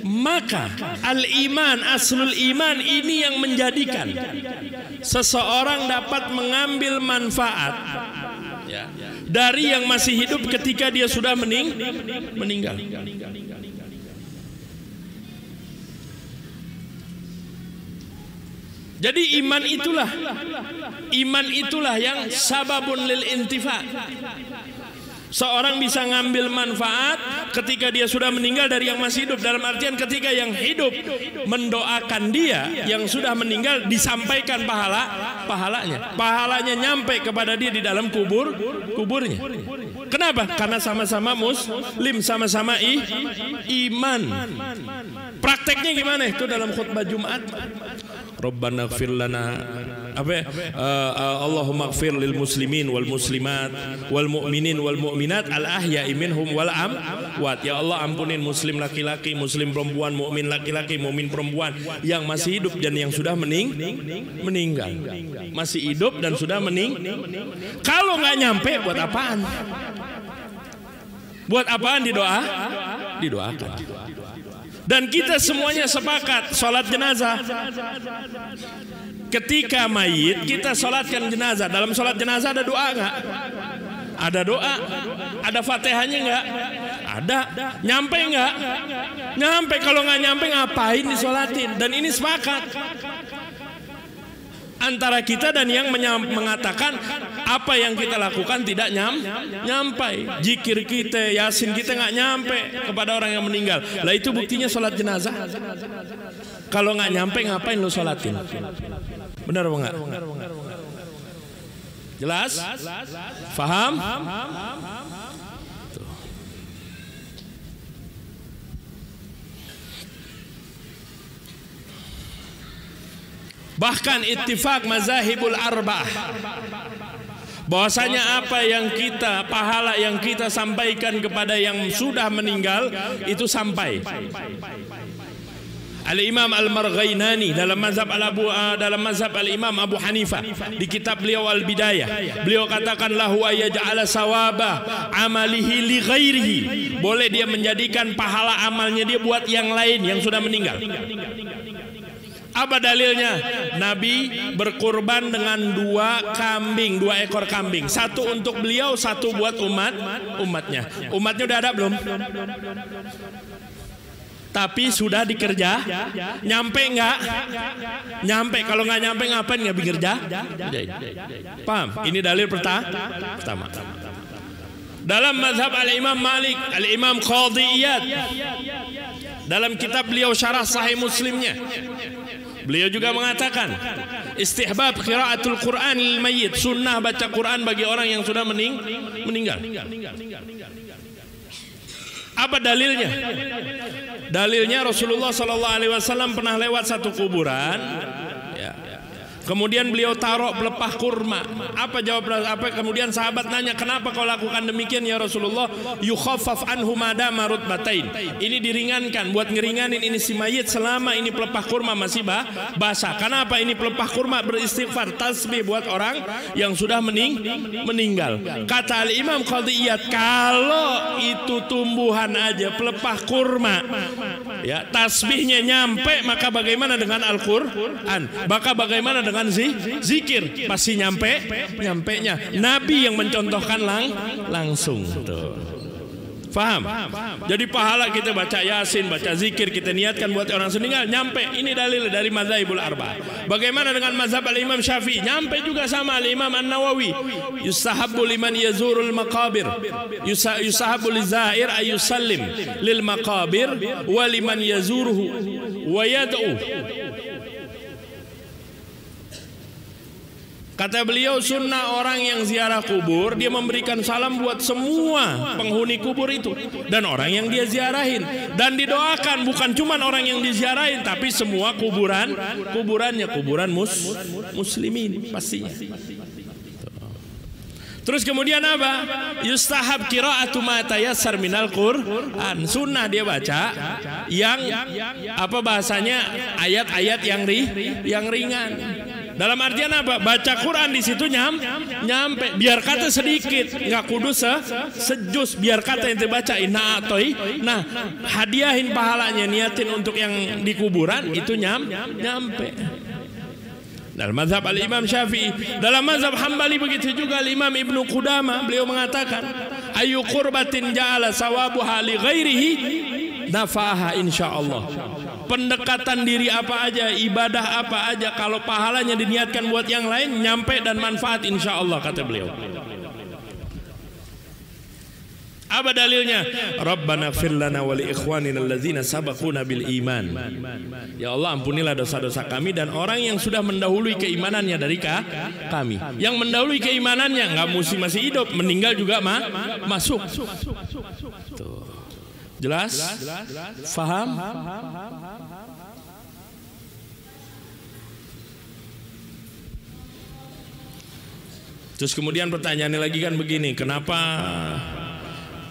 maka al-iman, aslul iman ini yang menjadikan seseorang dapat mengambil manfaat dari yang masih hidup ketika dia sudah meninggal. Jadi iman itulah yang sababun lil intifa. Seorang bisa ngambil manfaat ketika dia sudah meninggal dari yang masih hidup. Dalam artian ketika yang hidup mendoakan dia, yang sudah meninggal disampaikan pahalanya nyampe kepada dia di dalam kuburnya. Kenapa? Karena sama-sama muslim, sama-sama iman. Prakteknya gimana? Itu dalam khutbah Jumat. Rabbana ighfir lana Allahumma ighfir lil muslimin wal muslimat wal mu'minin wal mu'minat al ahya'i minhum wal amwat. Ya Allah, ampunin muslim laki-laki, muslim perempuan, mukmin laki-laki, mukmin perempuan yang masih hidup dan yang sudah meninggal. Masih hidup dan sudah Kalau nggak nyampe, buat apaan? Buat apaan didoakan? Dan kita semuanya sepakat sholat jenazah. Ketika mayit kita sholatkan jenazah. Dalam sholat jenazah ada doa nggak? Ada doa. Ada fatihahnya nggak? Ada. Nyampe nggak? Nyampe. Kalau nggak nyampe ngapain disolatin? Dan ini sepakat antara kita dan yang mengatakan apa yang kita lakukan tidak nyampe. Zikir kita, yasin kita nggak nyampe kepada orang yang meninggal. Lah itu buktinya sholat jenazah. Kalau nggak nyampe ngapain lo sholatin? Benar apa enggak? Jelas? Faham? Bahkan ittifaq mazahibul arba'ah, bahwasanya apa yang kita, pahala yang kita sampaikan kepada yang sudah meninggal itu sampai. Al-Imam Al-Marghainani dalam mazhab Al-Imam Abu Hanifah di kitab beliau Al-Bidayah, beliau katakan lahu ayaj'ala sawaba amalihi li ghairihi. Boleh dia menjadikan pahala amalnya dia buat yang lain yang sudah meninggal. Apa dalilnya? Nabi berkurban dengan 2 ekor kambing. Satu untuk beliau, satu buat umatnya. Umatnya udah ada belum? Tapi sudah dikerja. Nyampe nggak? Nyampe. Kalau nggak nyampe ngapain? Nggak bekerja? Paham? Ini dalil pertama. Dalam mazhab Al-Imam Malik, Al-Imam Qadhi Iyad, Dalam kitab beliau Syarah Sahih Muslimnya, beliau juga mengatakan istihbab qiraatul Quran lil mayyit, sunnah baca Quran bagi orang yang sudah meninggal. Apa dalilnya? Dalilnya Rasulullah SAW pernah lewat satu kuburan, kemudian beliau taruh pelepah kurma. Apa kemudian sahabat nanya, kenapa kau lakukan demikian ya Rasulullah? Yukhaffaf anhu madama rutbatain. Ini diringankan, buat ngeringanin ini si mayit selama ini pelepah kurma masih basah. Kenapa ini pelepah kurma? Beristighfar, tasbih buat orang yang sudah meninggal. Kata Al-Imam Qadhiyat, kalau itu tumbuhan aja pelepah kurma, ya tasbihnya nyampe, maka bagaimana dengan Al-Quran? Maka bagaimana dengan zikir? Pasti nyampenya. Nabi yang mencontohkan langsung. Tuh. Faham? Jadi pahala kita baca Yasin, baca zikir, kita niatkan buat orang meninggal, nyampe. Ini dalil dari mazhabul arba'ah. Bagaimana dengan mazhab al-Imam Syafi'i? Nyampe juga sama al-Imam An-Nawawi. Yustahabbu liman yazurul maqabir, yustahabbu lizair ayusallim lil maqabir wa liman yazuruhu wa yad'u. Kata beliau, sunnah orang yang ziarah kubur, dia memberikan salam buat semua penghuni kubur itu dan orang yang dia ziarahin, dan didoakan bukan cuma orang yang diziarahin, tapi semua kuburannya kuburan muslimin pastinya. Terus kemudian apa? Yustahab qiraatu ma tayassar minal Qur'an. Sunnah dia baca yang apa bahasanya, ayat-ayat yang ringan. Dalam artian apa? Baca Quran di situ nyampe. Biar kata sedikit, nggak kudu sejus. Biar kata yang dibacain. Nah, hadiahin pahalanya, niatin untuk yang di kuburan itu nyampe. Dalam mazhab al-Imam Syafi'i, dalam mazhab Hambali begitu juga. Al-Imam Ibnu Qudamah beliau mengatakan, ayu qurbatin ja'ala sawabuha li ghairihi nafaha insyaallah. Pendekatan diri apa aja, ibadah apa aja, kalau pahalanya diniatkan buat yang lain, nyampe dan manfaat insyaallah, kata beliau. Apa dalilnya? Rabbana ighfir lana wa li ikhwanina alladzina sabaquna bil iman. Ya Allah, ampunilah dosa-dosa kami dan orang yang sudah mendahului keimanannya dari kami. Yang mendahului keimanannya nggak masih hidup, meninggal juga masuk. Tuh. Jelas? Faham? Terus kemudian pertanyaannya lagi kan begini, kenapa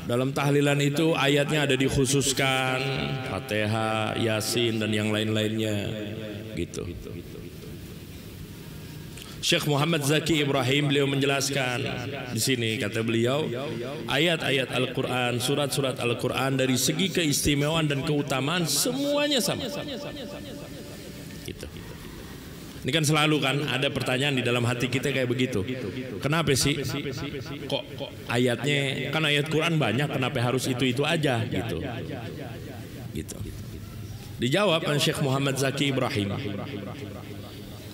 dalam tahlilan itu ayatnya ada dikhususkan Fatihah, Yasin dan yang lain-lainnya gitu. Syekh Muhammad Zaki Ibrahim beliau menjelaskan di sini, kata beliau, ayat-ayat Al-Quran, surat-surat Al-Quran dari segi keistimewaan dan keutamaan semuanya sama. Gitu. Ini kan selalu kan ada pertanyaan di dalam hati kita kayak begitu. Kenapa sih? Kok ayatnya, kan ayat Quran banyak, kenapa harus itu aja gitu. Dijawab oleh Syekh Muhammad Zaki Ibrahim.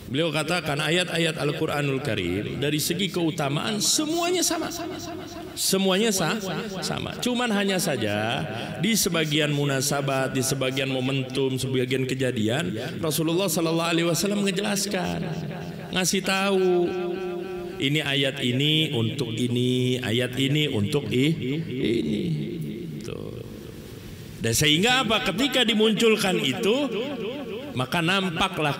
Beliau katakan ayat-ayat Al-Quranul Karim dari segi keutamaan semuanya sama. Semuanya sama. Cuman hanya saja di sebagian munasabat, di sebagian momentum, sebagian kejadian, Rasulullah SAW menjelaskan, ngasih tahu ini ayat ini untuk ini, ayat ini untuk ini. Tuh. Dan sehingga apa? Ketika dimunculkan itu, maka nampaklah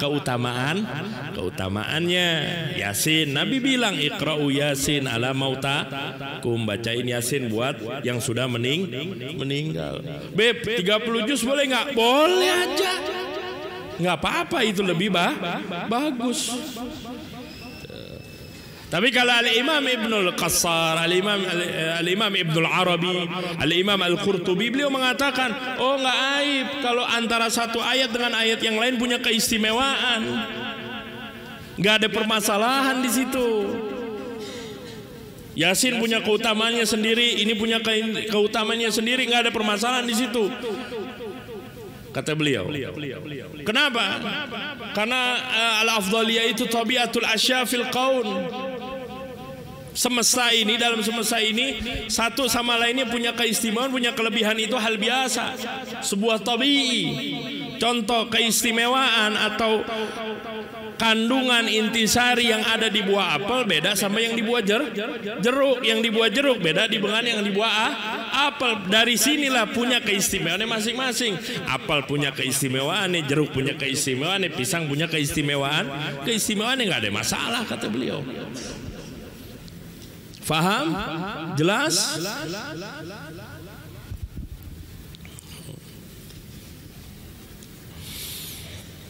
keutamaannya. Yasin, Nabi bilang iqra'u Yasin ala mautakum, bacain Yasin buat yang sudah meninggal. Beb, 30 juz boleh nggak? Boleh aja, nggak apa-apa, itu lebih bagus. Tapi kalau Al-Imam Ibnul Qassar, Al-Imam Ibnul Arabi, Al-Imam Al-Qurtubi, beliau mengatakan, oh nggak aib kalau antara satu ayat dengan ayat yang lain punya keistimewaan, nggak ada permasalahan di situ. Yasin punya keutamaannya sendiri, ini punya keutamaannya sendiri, nggak ada permasalahan di situ. Kata beliau. Kenapa? Karena al-afdaliyah itu tabiatul asya fil qaun. Semesta ini, dalam semesta ini satu sama lainnya punya keistimewaan, punya kelebihan, itu hal biasa, sebuah tabii. Contoh keistimewaan atau kandungan intisari yang ada di buah apel beda sama yang di buah jeruk. Yang di buah jeruk beda dengan yang di buah apel. Dari sinilah punya keistimewaannya masing-masing. Apel punya keistimewaannya, jeruk punya keistimewaannya, pisang punya keistimewaannya nggak ada masalah, kata beliau. Faham? Jelas?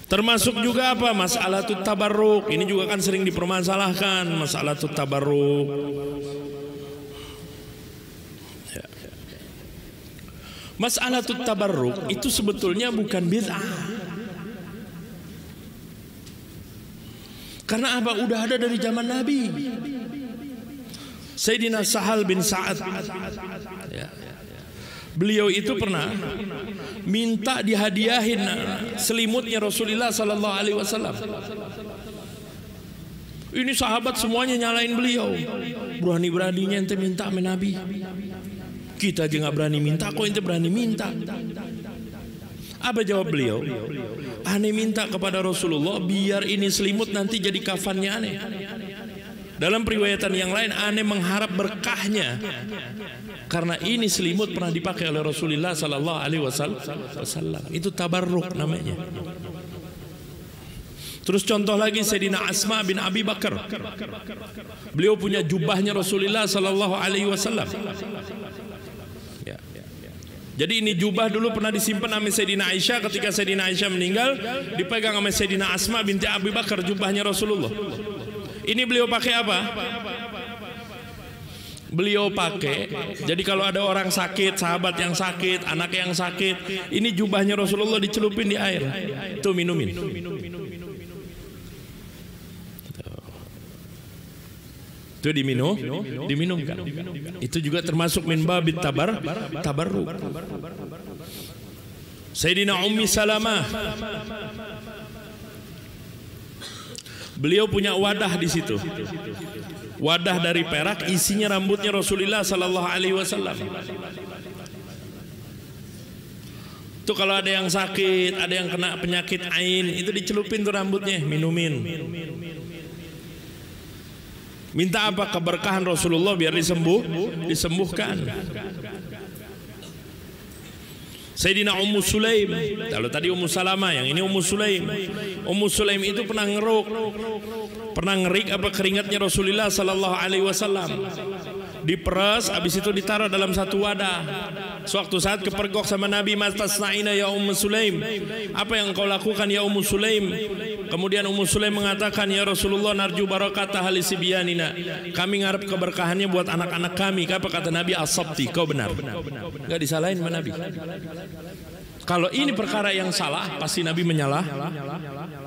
Termasuk juga apa? Masalah tabarruk. Ini juga kan sering dipermasalahkan, masalah tabarruk. Ya. Masalah tabarruk itu sebetulnya bukan bid'ah. Karena apa? Udah ada dari zaman Nabi. Sayyidina Sahal bin Sa'ad, ya, beliau itu pernah minta dihadiahin selimutnya Rasulullah sallallahu alaihi wasallam. Ini sahabat semuanya nyalain beliau. Berani-beraninya ente minta sama Nabi. Kita aja nggak berani minta, kok ente berani minta? Apa jawab beliau? Aneh minta kepada Rasulullah biar ini selimut nanti jadi kafannya aneh. Dalam periwayatan yang lain, aneh mengharap berkahnya karena ini selimut pernah dipakai oleh Rasulullah sallallahu alaihi wasallam. Itu tabarruk namanya. Terus contoh lagi Sayyidina Asma bin Abi Bakar. Beliau punya jubahnya Rasulullah sallallahu alaihi wasallam. Ya. Jadi ini jubah dulu pernah disimpan sama Sayyidina Aisyah. Ketika Sayyidina Aisyah meninggal, dipegang sama Sayyidina Asma binti Abi Bakar jubahnya Rasulullah. Ini beliau pakai apa? Beliau pakai, jadi kalau ada orang sakit, sahabat yang sakit, anak yang sakit, ini jubahnya Rasulullah dicelupin di air, tuh minumin. Itu diminumkan. Itu juga termasuk min babit tabarruk. Sayyidina Ummi Salamah, beliau punya wadah di situ. Wadah dari perak, isinya rambutnya Rasulullah sallallahu alaihi wasallam. Itu kalau ada yang sakit, ada yang kena penyakit ain, itu dicelupin tuh rambutnya, minumin. Minta apa? Keberkahan Rasulullah biar disembuhkan. Sayyidina Ummu Sulaim, kalau tadi Ummu Salamah, yang ini Ummu Sulaim. Ummu Sulaim itu pernah ngerik apa keringatnya Rasulullah sallallahu alaihi wasallam. Diperas, habis itu ditaruh dalam satu wadah. Suatu saat kepergok sama Nabi, "Mastasnaina ya Ummu Sulaim?" Apa yang kau lakukan ya Ummu Sulaim? Kemudian Ummu Sulaim mengatakan, "Ya Rasulullah, narju barakatah li sibyanina." Kami ngarep keberkahannya buat anak-anak kami. Apa kata Nabi? "As-sabti, kau benar." Enggak disalahin sama Nabi. Kalau ini perkara yang salah, pasti Nabi menyalah.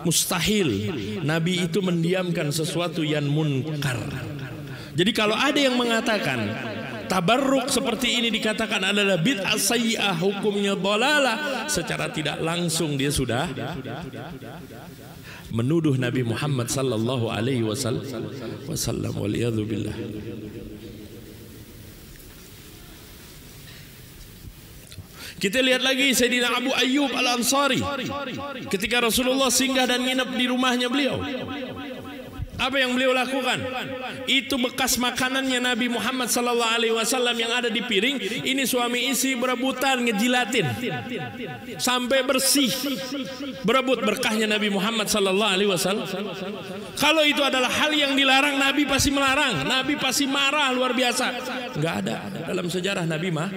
Mustahil Nabi itu mendiamkan sesuatu yang munkar. Jadi kalau ada yang mengatakan tabarruk seperti ini dikatakan adalah bid'ah sayyi'ah, hukumnya dhalalah, secara tidak langsung dia sudah menuduh Nabi Muhammad sallallahu alaihi wasallam. Waliyadzubillah. Kita lihat lagi Sayyidina Abu Ayyub Al-Ansari, ketika Rasulullah singgah dan nginep di rumahnya beliau. Apa yang beliau lakukan? Itu bekas makanannya Nabi Muhammad sallallahu alaihi wasallam yang ada di piring. Ini suami istri berebutan ngejilatin sampai bersih, berebut berkahnya Nabi Muhammad sallallahu alaihi wasallam. Kalau itu adalah hal yang dilarang, Nabi pasti melarang, Nabi pasti marah luar biasa. Enggak ada dalam sejarah Nabi marah.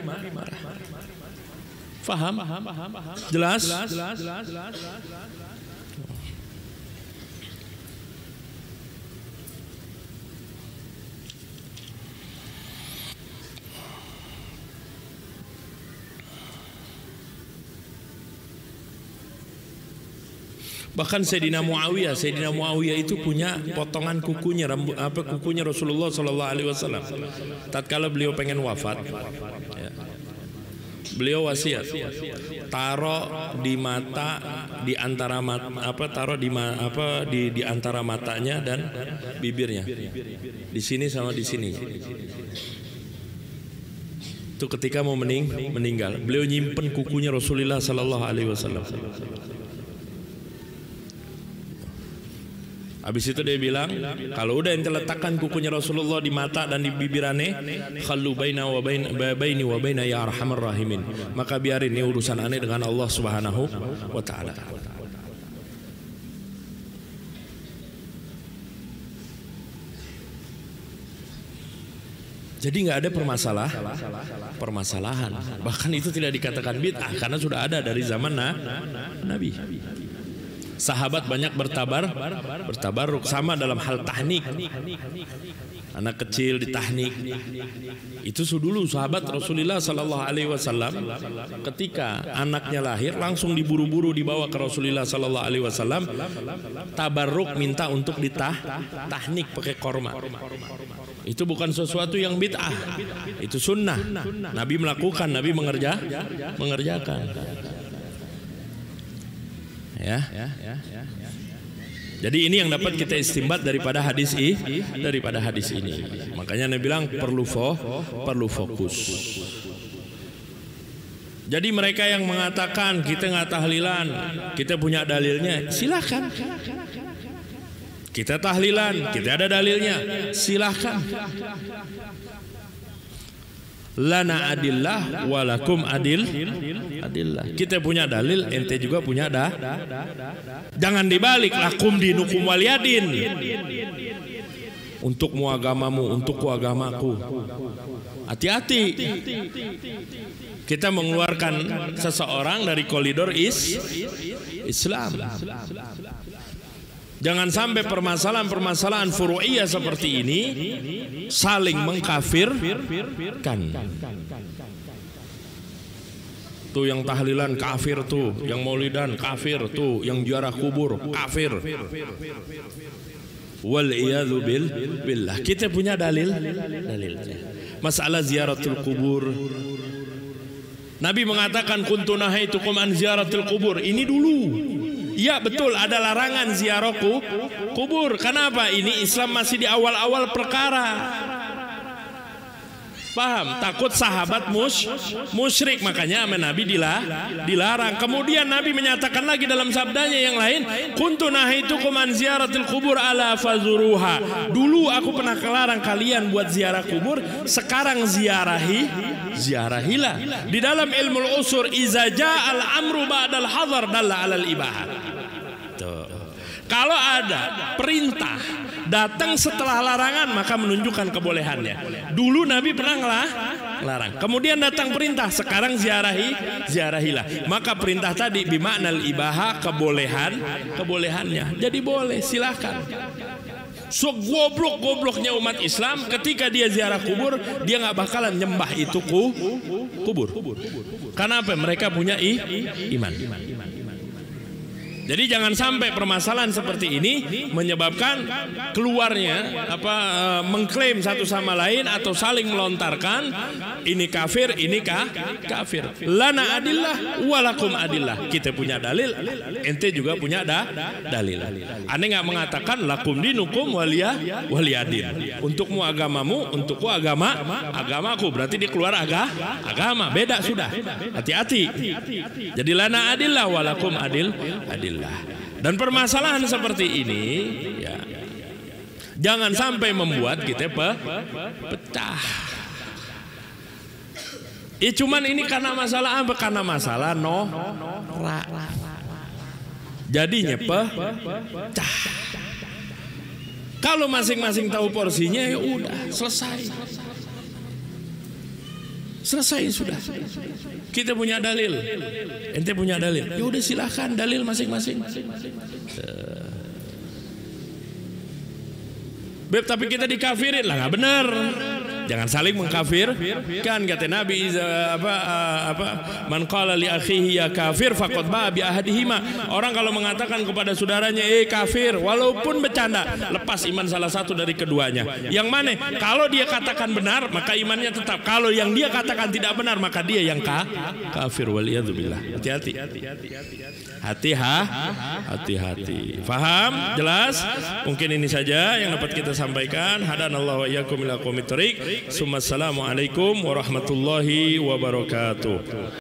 Faham? Jelas? Bahkan Sayyidina Muawiyah itu punya potongan kukunya, kukunya Rasulullah sallallahu alaihi wasallam. Tatkala beliau pengen wafat, ya, Beliau wasiat, taruh di mata, di antara taruh di antara matanya dan bibirnya, di sini sama di sini. Itu ketika mau meninggal, beliau nyimpen kukunya Rasulullah Sallallahu Alaihi Wasallam. Habis itu dia bilang, kalau udah ente letakkan kukunya Rasulullah di mata dan di bibirane, khallu baini wa baina ya arhamar rahimin, maka biarin ini urusan aneh dengan Allah Subhanahu wa taala. Jadi nggak ada permasalahan. Bahkan itu tidak dikatakan bid'ah karena sudah ada dari zaman Nabi. Sahabat banyak bertabaruk, sama dalam hal tahnik. Anak kecil ditahnik. Itu dulu sahabat Rasulullah Sallallahu Alaihi Wasallam ketika anaknya lahir langsung diburu-buru dibawa ke Rasulullah Sallallahu Alaihi Wasallam, tabarruk, minta untuk ditahnik pakai korma. Itu bukan sesuatu yang bid'ah, itu sunnah. Nabi melakukan, Nabi mengerjakan. Ya. Jadi ini yang dapat kita istimbat daripada hadis ini. Makanya Nabi bilang perlu fokus. Jadi mereka yang mengatakan kita nggak tahlilan, kita punya dalilnya, silakan. Kita tahlilan, kita ada dalilnya, silahkan. Lana adillah walakum adillah. Kita punya dalil, ente juga punya Jangan dibalik, lakum dinukum waliyadin. Untukmu agamamu, untukku agamaku. Hati-hati. Kita mengeluarkan seseorang dari koridor Islam. Jangan sampai permasalahan-permasalahan furu'iyah seperti ini saling mengkafirkan. Tuh yang tahlilan kafir tuh, yang maulidan kafir tuh, yang ziarah kubur kafir. Wal iyadzu billah. Kita punya dalilnya. Masalah ziaratul kubur. Nabi mengatakan kuntu nahaitukum an ziaratul kubur. Ini dulu. Ya betul, ada larangan ziarah kubur. Kenapa? Ini Islam masih di awal-awal perkara. Paham? Takut sahabat musyrik, makanya sama Nabi dilarang. Kemudian Nabi menyatakan lagi dalam sabdanya yang lain, kuntu nahaitukum an ziyaratil kubur ala fazuruha. Dulu aku pernah kelarang kalian buat ziarah kubur, sekarang ziarahilah. Di dalam ilmu usur, iza ja'al amru ba'dal hadar dalla alal ibahat. Kalau ada perintah datang setelah larangan, maka menunjukkan kebolehannya. Dulu Nabi pernah larang, kemudian datang perintah, sekarang ziarahilah. Maka perintah tadi bimaknal ibaha, kebolehannya. Jadi boleh, silahkan. So gobloknya umat Islam ketika dia ziarah kubur, dia nggak bakalan nyembah itu kubur. Karena apa? Mereka punya iman. Jadi jangan sampai permasalahan seperti ini menyebabkan keluarnya mengklaim satu sama lain atau saling melontarkan ini kafir, ini kafir. Lana adillah walakum adillah. Kita punya dalil, ente juga punya dalil. Ane nggak mengatakan lakum dinukum waliyadin. Untukmu agamamu, untukku agamaku. Berarti dia keluar agama. Beda sudah. Hati-hati. Jadi lana adillah walakum adillah. Dan permasalahan seperti ini ya, jangan sampai membuat kita pecah. Cuman ini karena masalah apa? Karena masalah jadinya pecah. Kalau masing-masing tahu porsinya, ya udah selesai sudah. Kita punya dalil, ente punya dalil, ya udah silahkan dalil masing-masing. Beb, tapi kita dikafirin lah, nggak benar. Jangan saling mengkafir. Kan kata Nabi man qala li akhihi ya kafir faqad ba'a bi ahadihima. Orang kalau mengatakan kepada saudaranya kafir walaupun bercanda, lepas iman salah satu dari keduanya. Yang mana? Kalau dia katakan benar maka imannya tetap. Kalau yang dia katakan tidak benar maka dia yang kafir. Waliyadzubillah. Hati-hati. Hati-hati. Faham? Jelas? Mungkin ini saja yang dapat kita sampaikan. Hadanallahu wa iyyakum ila aqwamit thoriq. Assalamualaikum warahmatullahi wabarakatuh.